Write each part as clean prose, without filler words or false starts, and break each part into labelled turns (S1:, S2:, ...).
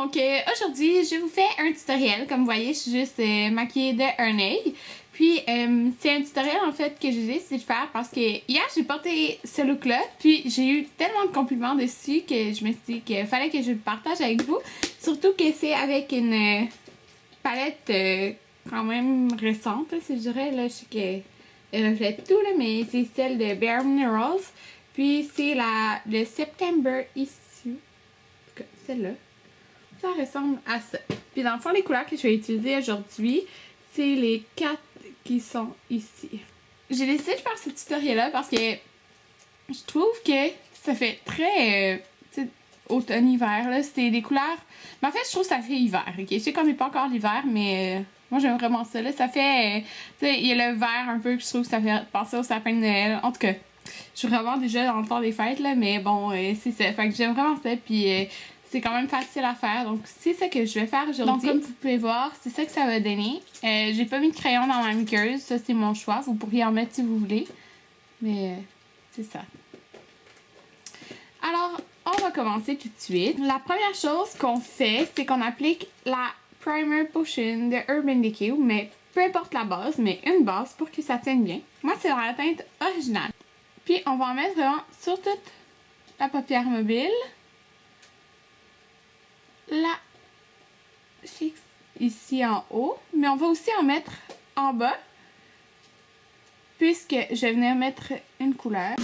S1: Donc aujourd'hui, je vous fais un tutoriel. Comme vous voyez, je suis juste maquillée de un œil. Puis c'est un tutoriel en fait que j'ai décidé de faire parce que hier j'ai porté ce look là. Puis j'ai eu tellement de compliments dessus que je me suis dit qu'il fallait que je le partage avec vous. Surtout que c'est avec une palette quand même récente, là, si je dirais. Là, je sais qu'elle reflète tout, là, mais c'est celle de Bare Minerals. Puis c'est le September Issue. En tout cas, celle-là. Ça ressemble à ça. Puis dans le fond, les couleurs que je vais utiliser aujourd'hui, c'est les 4 qui sont ici. J'ai décidé de faire ce tutoriel-là parce que je trouve que ça fait très automne-hiver. C'était des couleurs... Mais en fait, je trouve que ça fait hiver. Okay? Je sais qu'on n'est pas encore l'hiver, mais moi j'aime vraiment ça. Là. Ça fait... il y a le vert un peu que je trouve que ça fait penser au sapin de Noël. En tout cas, je suis vraiment déjà dans le temps des fêtes, là, mais bon, c'est ça. Fait que j'aime vraiment ça. Puis... c'est quand même facile à faire, donc c'est ça que je vais faire aujourd'hui. Donc comme vous pouvez voir, c'est ça que ça va donner. J'ai pas mis de crayon dans ma muqueuse, ça c'est mon choix. Vous pourriez en mettre si vous voulez, mais c'est ça. Alors, on va commencer tout de suite. La première chose qu'on fait, c'est qu'on applique la Primer Potion de Urban Decay, mais peu importe la base, mais une base pour que ça tienne bien. Moi, c'est dans la teinte originale. Puis on va en mettre vraiment sur toute la paupière mobile. La fixe ici en haut, mais on va aussi en mettre en bas puisque je vais venir mettre une couleur.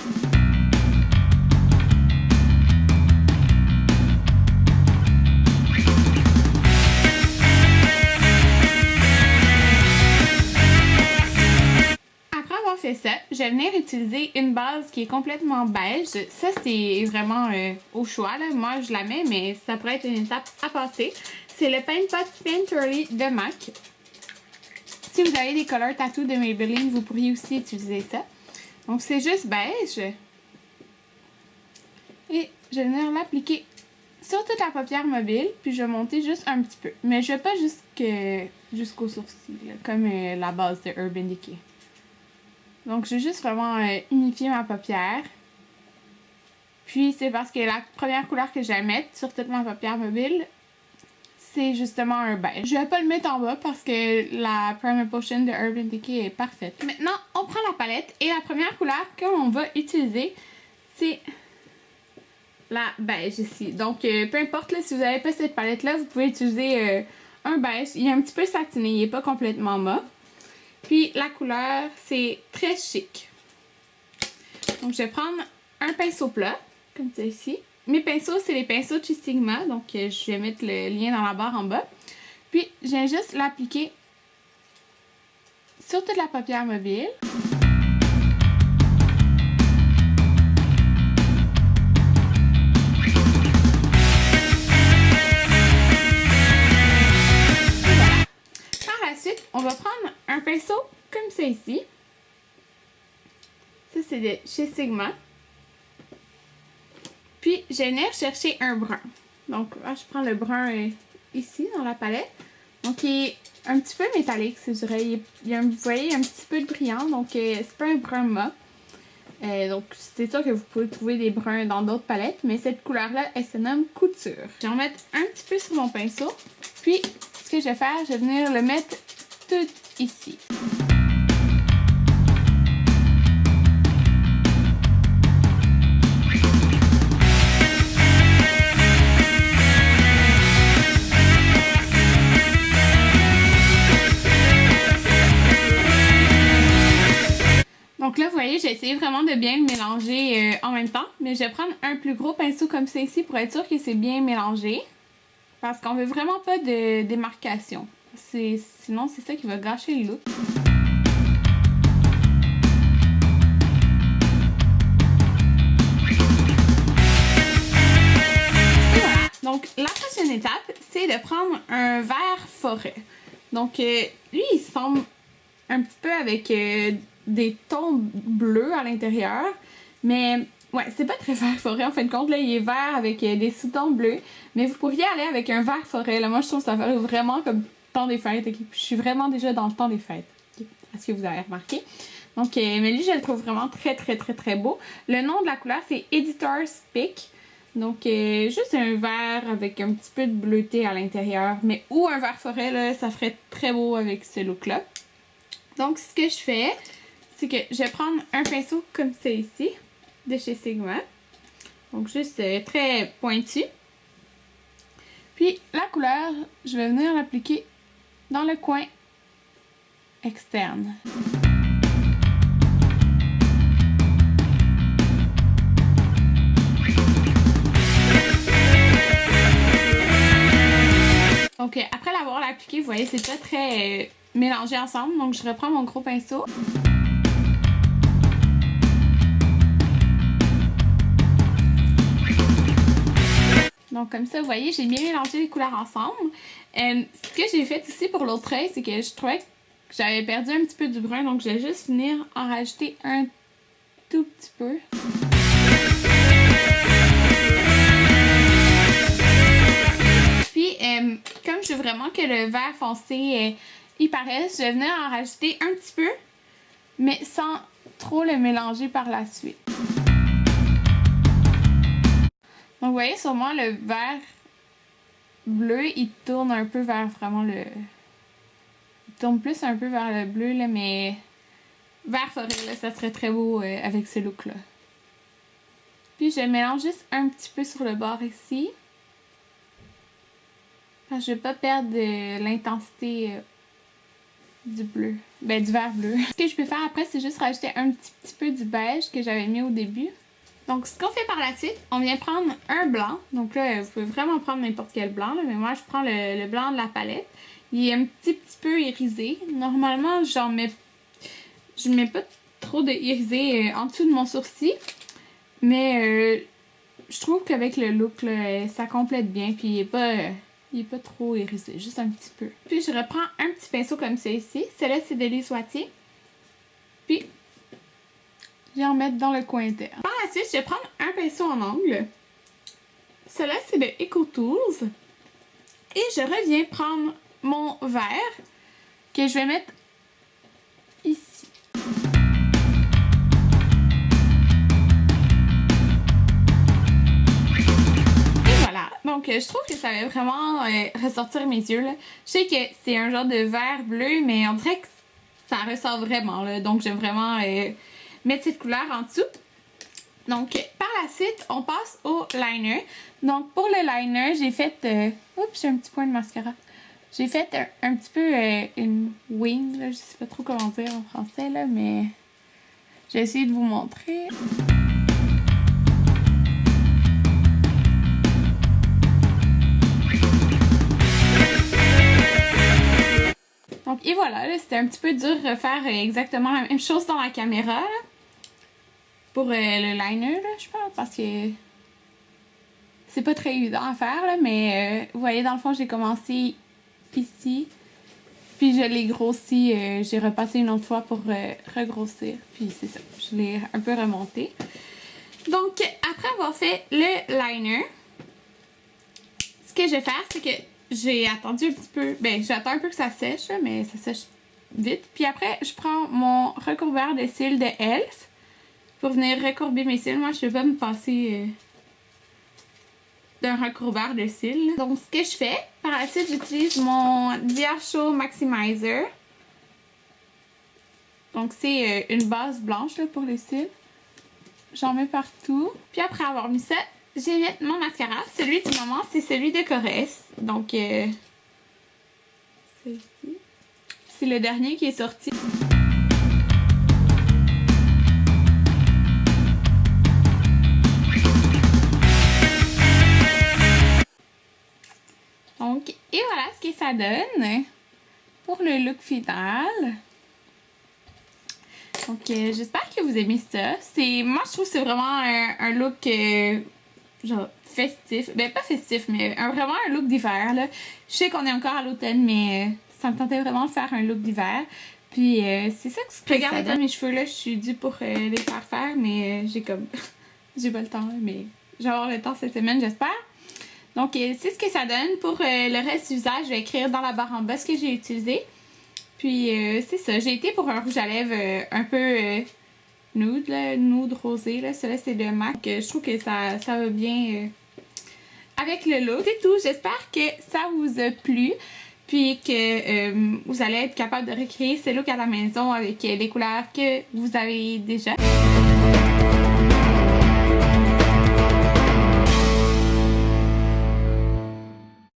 S1: Après avoir fait ça, je vais venir utiliser une base qui est complètement beige. Ça, c'est vraiment au choix, là. Moi, je la mets, mais ça pourrait être une étape à passer. C'est le Paint Pot Painterly de MAC. Si vous avez des Color Tattoo de Maybelline, vous pourriez aussi utiliser ça. Donc, c'est juste beige. Et je vais venir l'appliquer sur toute la paupière mobile, puis je vais monter juste un petit peu. Mais je ne vais pas jusqu'au sourcil, là, comme la base de Urban Decay. Donc, je vais juste vraiment unifier ma paupière. Puis, c'est parce que la première couleur que je vais mettre sur toute ma paupière mobile, c'est justement un beige. Je vais pas le mettre en bas parce que la Primer Potion de Urban Decay est parfaite. Maintenant, on prend la palette et la première couleur qu'on va utiliser, c'est la beige ici. Donc, peu importe là, si vous n'avez pas cette palette-là, vous pouvez utiliser un beige. Il est un petit peu satiné, il n'est pas complètement mat. Puis la couleur, c'est très chic. Donc je vais prendre un pinceau plat, comme ça ici. Mes pinceaux, c'est les pinceaux de chez Sigma, donc je vais mettre le lien dans la barre en bas. Puis je viens juste l'appliquer sur toute la paupière mobile. On va prendre un pinceau comme ça ici. Ça, c'est de chez Sigma. Puis, je vais venir chercher un brun. Donc, là, je prends le brun ici, dans la palette. Donc, il est un petit peu métallique, je dirais. Vous voyez, il y a un petit peu de brillant. Donc, c'est pas un brun mat. Donc, c'est sûr que vous pouvez trouver des bruns dans d'autres palettes. Mais cette couleur-là, elle se nomme Couture. Je vais en mettre un petit peu sur mon pinceau. Puis, ce que je vais faire, je vais venir le mettre tout ici. Donc là, vous voyez, j'ai essayé vraiment de bien le mélanger en même temps. Mais je vais prendre un plus gros pinceau comme ça ici pour être sûr que c'est bien mélangé. Parce qu'on veut vraiment pas de démarcation. Sinon, c'est ça qui va gâcher le look. Et voilà. Donc, la prochaine étape, c'est de prendre un vert forêt. Donc, lui, il semble un petit peu avec des tons bleus à l'intérieur. Mais, ouais, c'est pas très vert forêt en fin de compte. Là, il est vert avec des sous-tons bleus. Mais vous pourriez aller avec un vert forêt. Là, moi, je trouve que ça fait vraiment comme temps des fêtes. Okay? Je suis vraiment déjà dans le temps des fêtes. Okay? Est-ce que vous avez remarqué? Donc, mais lui, je le trouve vraiment très, très, très, très beau. Le nom de la couleur, c'est Editor's Pick. Donc, juste un vert avec un petit peu de bleuté à l'intérieur, mais ou un vert forêt, là, ça ferait très beau avec ce look-là. Donc, ce que je fais, c'est que je vais prendre un pinceau comme ça ici, de chez Sigma. Donc, juste très pointu. Puis, la couleur, je vais venir l'appliquer dans le coin externe. Donc, après l'avoir appliqué, vous voyez, c'est très mélangé ensemble. Donc, je reprends mon gros pinceau. Donc, comme ça, vous voyez, j'ai bien mélangé les couleurs ensemble. Ce que j'ai fait ici pour l'autre œil, c'est que je trouvais que j'avais perdu un petit peu du brun. Donc, je vais juste venir en rajouter un tout petit peu. Puis, comme je veux vraiment que le vert foncé y paraisse, je vais venir en rajouter un petit peu, mais sans trop le mélanger par la suite. Donc, vous voyez, sur moi, le vert bleu, il tourne un peu vers vraiment le... Il tourne plus un peu vers le bleu, là, mais vert forêt, là, ça serait très beau avec ce look-là. Puis, je mélange juste un petit peu sur le bord ici. Parce que je ne vais pas perdre l'intensité du bleu. Ben, du vert bleu. Ce que je peux faire après, c'est juste rajouter un petit peu du beige que j'avais mis au début. Donc, ce qu'on fait par la suite, on vient prendre un blanc. Donc là, vous pouvez vraiment prendre n'importe quel blanc, là, mais moi, je prends le blanc de la palette. Il est un petit peu irisé. Normalement, je mets pas trop de irisé en dessous de mon sourcil. Mais je trouve qu'avec le look, là, ça complète bien. Puis il est pas trop irisé, juste un petit peu. Puis je reprends un petit pinceau comme ça ici. Celui-là, c'est de Lise Wattier. Puis, je vais en mettre dans le coin interne. Par la suite, je vais prendre un pinceau en angle. Celui-là, c'est de Eco Tools. Et je reviens prendre mon vert que je vais mettre ici. Donc, je trouve que ça va vraiment ressortir mes yeux, là. Je sais que c'est un genre de vert bleu, mais on dirait que ça ressort vraiment, là. Donc, j'aime vraiment mettre cette couleur en dessous. Donc, par la suite, on passe au liner. Donc, pour le liner, j'ai fait... oups, j'ai un petit point de mascara. J'ai fait un petit peu une wing, là. Je sais pas trop comment dire en français, là, mais... Je vais essayer de vous montrer. Donc, et voilà, c'était un petit peu dur de refaire exactement la même chose dans la caméra, là, pour le liner, là, je pense, parce que c'est pas très évident à faire, là, mais vous voyez, dans le fond, j'ai commencé ici, puis je l'ai grossi, j'ai repassé une autre fois pour regrossir, puis c'est ça, je l'ai un peu remonté. Donc, après avoir fait le liner, ce que je vais faire, c'est que j'ai attendu un petit peu, ben j'attends un peu que ça sèche, mais ça sèche vite. Puis après, je prends mon recouvreur de cils de Elf pour venir recourber mes cils. Moi, je ne vais pas me passer d'un recouvreur de cils. Donc, ce que je fais, par la suite, j'utilise mon Dia Show Maximizer. Donc, c'est une base blanche là, pour les cils. J'en mets partout. Puis après avoir mis ça, je vais mettre mon mascara. Celui du moment, c'est celui de Corès. Donc, c'est le dernier qui est sorti. Donc, et voilà ce que ça donne pour le look final. Donc, j'espère que vous aimez ça. Moi, je trouve que c'est vraiment un look... genre festif, ben pas festif, mais vraiment un look d'hiver, là. Je sais qu'on est encore à l'automne, mais ça me tentait vraiment de faire un look d'hiver. Puis c'est ça que je regarde comme mes cheveux, là, je suis due pour les faire, mais j'ai comme... j'ai pas le temps, là, mais je vais avoir le temps cette semaine, j'espère. Donc, c'est ce que ça donne. Pour le reste du visage, je vais écrire dans la barre en bas ce que j'ai utilisé. Puis, c'est ça. J'ai été pour un rouge à lèvres un peu... nude, là, nude rosé, là. Celui-là, c'est de MAC. Je trouve que ça va bien avec le look. C'est tout, j'espère que ça vous a plu. Puis que vous allez être capable de recréer ce look à la maison avec les couleurs que vous avez déjà.